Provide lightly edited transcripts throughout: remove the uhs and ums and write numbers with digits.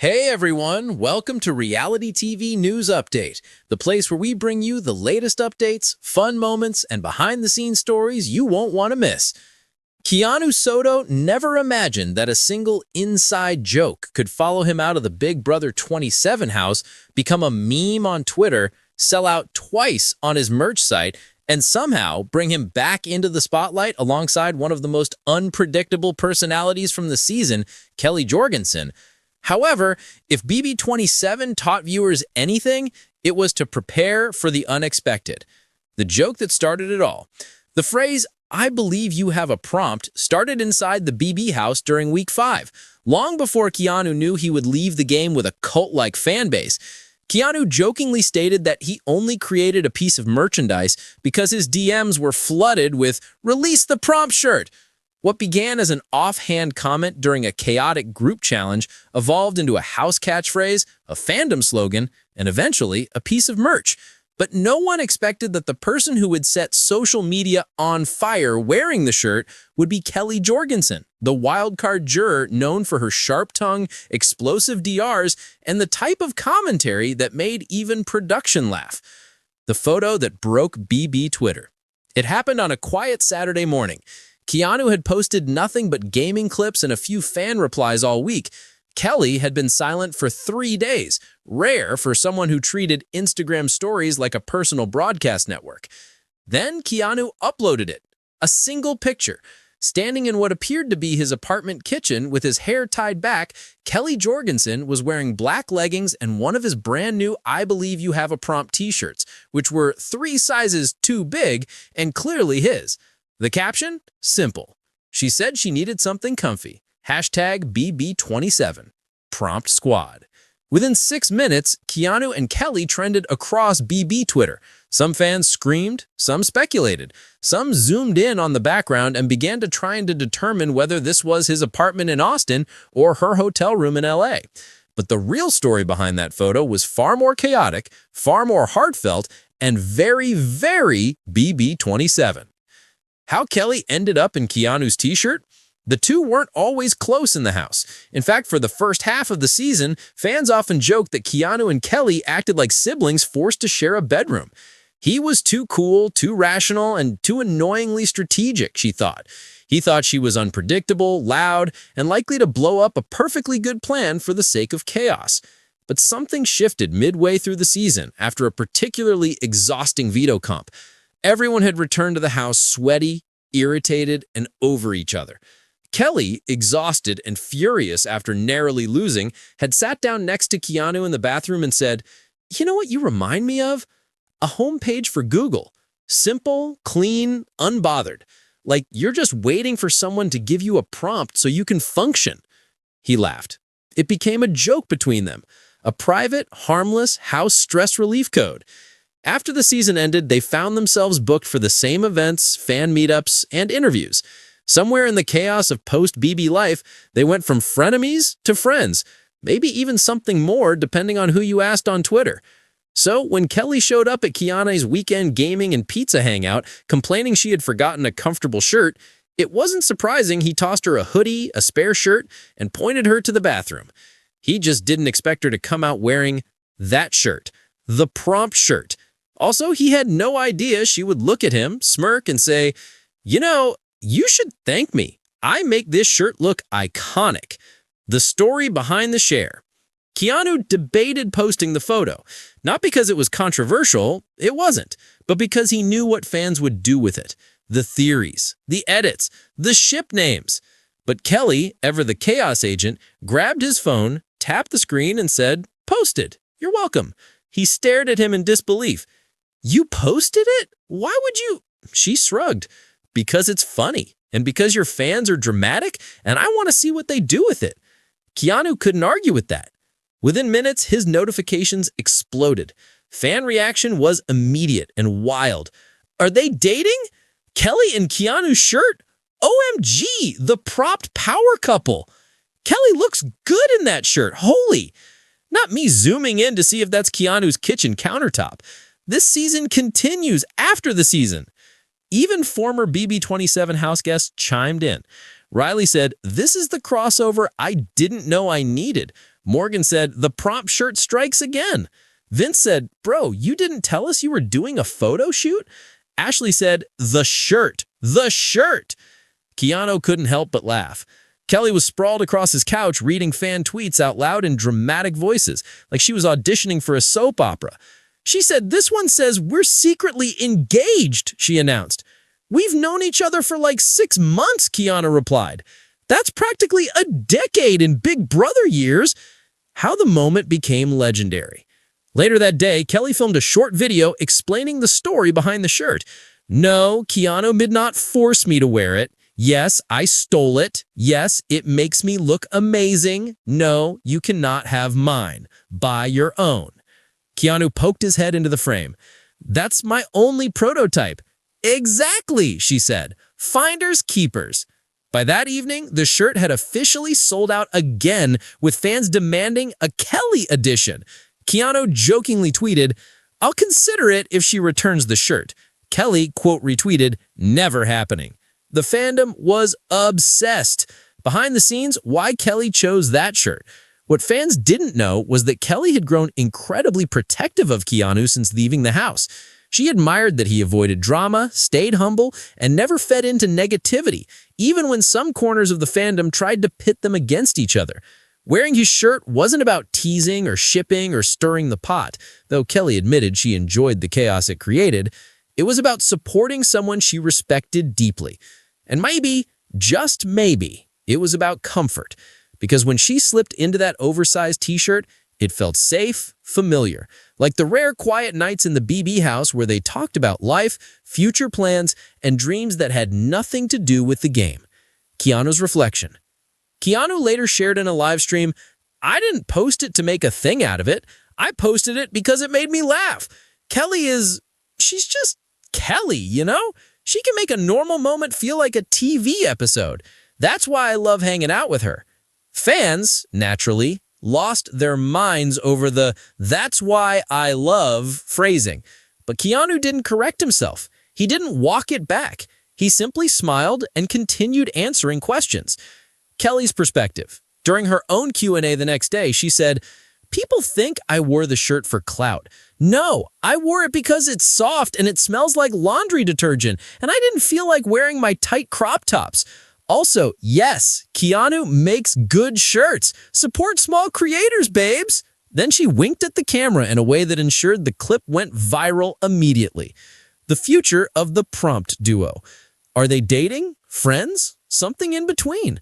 Hey everyone, welcome to Reality TV News Update, the place where we bring you the latest updates, fun moments, and behind-the-scenes stories you won't want to miss. Keanu Soto never imagined that a single inside joke could follow him out of the BB27 house, become a meme on Twitter, sell out twice on his merch site, and somehow bring him back into the spotlight alongside one of the most unpredictable personalities from the season, Kelley. However, if BB27 taught viewers anything, it was to prepare for the unexpected. The joke that started it all. The phrase, "I believe you have a prompt," started inside the BB house during Week 5, long before Keanu knew he would leave the game with a cult-like fan base. Keanu jokingly stated that he only created a piece of merchandise because his DMs were flooded with "Release the prompt shirt." What began as an offhand comment during a chaotic group challenge evolved into a house catchphrase, a fandom slogan, and eventually a piece of merch. But no one expected that the person who would set social media on fire wearing the shirt would be Kelley, the wildcard juror known for her sharp tongue, explosive DRs, and the type of commentary that made even production laugh. The photo that broke BB Twitter. It happened on a quiet Saturday morning. Keanu had posted nothing but gaming clips and a few fan replies all week. Kelley had been silent for 3 days, rare for someone who treated Instagram stories like a personal broadcast network. Then Keanu uploaded it, a single picture. Standing in what appeared to be his apartment kitchen with his hair tied back, Kelley was wearing black leggings and one of his brand new "I Believe You Have a Prompt" t-shirts, which were 3 sizes too big and clearly his. The caption? Simple. She said she needed something comfy. Hashtag BB27. Prompt Squad. Within 6 minutes, Keanu and Kelley trended across BB Twitter. Some fans screamed, some speculated, some zoomed in on the background and began to try and determine whether this was his apartment in Austin or her hotel room in LA. But the real story behind that photo was far more chaotic, far more heartfelt, and very, very BB27. How Kelley ended up in Keanu's t-shirt? The two weren't always close in the house. In fact, for the first half of the season, fans often joked that Keanu and Kelley acted like siblings forced to share a bedroom. He was too cool, too rational, and too annoyingly strategic, she thought. He thought she was unpredictable, loud, and likely to blow up a perfectly good plan for the sake of chaos. But something shifted midway through the season after a particularly exhausting veto comp. Everyone had returned to the house sweaty, irritated, and over each other. Kelley, exhausted and furious after narrowly losing, had sat down next to Keanu in the bathroom and said, "You know what you remind me of? A homepage for Google. Simple, clean, unbothered. Like you're just waiting for someone to give you a prompt so you can function." He laughed. It became a joke between them, a private, harmless house stress relief code. After the season ended, they found themselves booked for the same events, fan meetups, and interviews. Somewhere in the chaos of post-BB life, they went from frenemies to friends, maybe even something more depending on who you asked on Twitter. So when Kelley showed up at Keanu's weekend gaming and pizza hangout, complaining she had forgotten a comfortable shirt, it wasn't surprising he tossed her a hoodie, a spare shirt, and pointed her to the bathroom. He just didn't expect her to come out wearing that shirt, the prompt shirt. Also, he had no idea she would look at him, smirk, and say, "You know, you should thank me. I make this shirt look iconic." The story behind the share. Keanu debated posting the photo, not because it was controversial, it wasn't, but because he knew what fans would do with it. The theories, the edits, the ship names. But Kelley, ever the chaos agent, grabbed his phone, tapped the screen, and said, "Posted. You're welcome." He stared at him in disbelief. "You posted it? Why would you?" She shrugged. "Because it's funny, and because your fans are dramatic, and I want to see what they do with it." Keanu couldn't argue with that. Within minutes, his notifications exploded. Fan reaction was immediate and wild. Are they dating? Kelley and Keanu's shirt? OMG, the propped power couple. Kelley looks good in that shirt. Holy. Not me zooming in to see if that's Keanu's kitchen countertop. This season continues after the season. Even former BB27 house guests chimed in. Riley said, "This is the crossover I didn't know I needed. Morgan said, "The prompt shirt strikes again." Vince said, "Bro, you didn't tell us you were doing a photo shoot?" Ashley said, "The shirt, the shirt." Keanu couldn't help but laugh. Kelley was sprawled across his couch reading fan tweets out loud in dramatic voices, like she was auditioning for a soap opera. She said, "This one says we're secretly engaged," she announced. "We've known each other for like 6 months," Keanu replied. "That's practically a decade in Big Brother years." How the moment became legendary. Later that day, Kelley filmed a short video explaining the story behind the shirt. "No, Keanu did not force me to wear it. Yes, I stole it. Yes, it makes me look amazing. No, you cannot have mine. Buy your own." Keanu poked his head into the frame. "That's my only prototype." "Exactly," she said. "Finders keepers." By that evening, the shirt had officially sold out again, with fans demanding a Kelley edition. Keanu jokingly tweeted, "I'll consider it if she returns the shirt." Kelley, quote, retweeted, "Never happening." The fandom was obsessed. Behind the scenes, why Kelley chose that shirt. What fans didn't know was that Kelley had grown incredibly protective of Keanu since leaving the house. She admired that he avoided drama, stayed humble, and never fed into negativity, even when some corners of the fandom tried to pit them against each other. Wearing his shirt wasn't about teasing or shipping or stirring the pot, though Kelley admitted she enjoyed the chaos it created. It was about supporting someone she respected deeply. And maybe, just maybe, it was about comfort, because when she slipped into that oversized t-shirt, it felt safe, familiar, like the rare quiet nights in the BB house where they talked about life, future plans, and dreams that had nothing to do with the game. Keanu's reflection. Keanu later shared in a live stream, "I didn't post it to make a thing out of it. I posted it because it made me laugh. She's just Kelley, you know? She can make a normal moment feel like a TV episode. That's why I love hanging out with her." Fans, naturally, lost their minds over the "that's why I love" phrasing. But Keanu didn't correct himself. He didn't walk it back. He simply smiled and continued answering questions. Kelley's perspective. During her own Q&A the next day, she said, "People think I wore the shirt for clout. No, I wore it because it's soft and it smells like laundry detergent, and I didn't feel like wearing my tight crop tops. Also, yes, Keanu makes good shirts. Support small creators, babes." Then she winked at the camera in a way that ensured the clip went viral immediately. The future of the prompt duo. Are they dating? Friends? Something in between?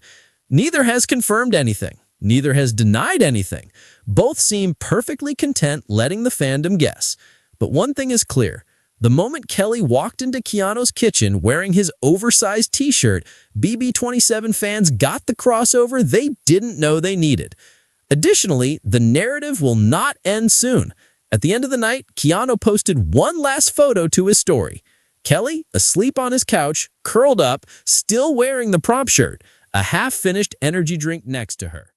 Neither has confirmed anything. Neither has denied anything. Both seem perfectly content letting the fandom guess. But one thing is clear. The moment Kelley walked into Keanu's kitchen wearing his oversized t-shirt, BB27 fans got the crossover they didn't know they needed. Additionally, the narrative will not end soon. At the end of the night, Keanu posted one last photo to his story. Kelley, asleep on his couch, curled up, still wearing the prompt shirt, a half-finished energy drink next to her.